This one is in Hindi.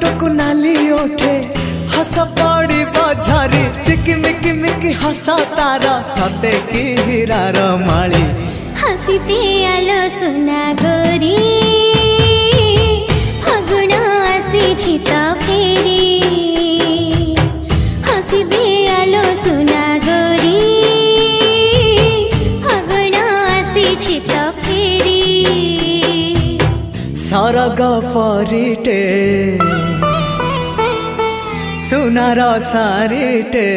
टुक नाली ओठे हस पड़ी बझरी चिकिमिकी मिकी हस तारा सते की हीरार माली हसीते आलो सुना गोरी फगुण आसी तो फेरी हसीते आलो सुना गोरी फगुण आसी तो फेरी सरग परिटे सुनार सारिटे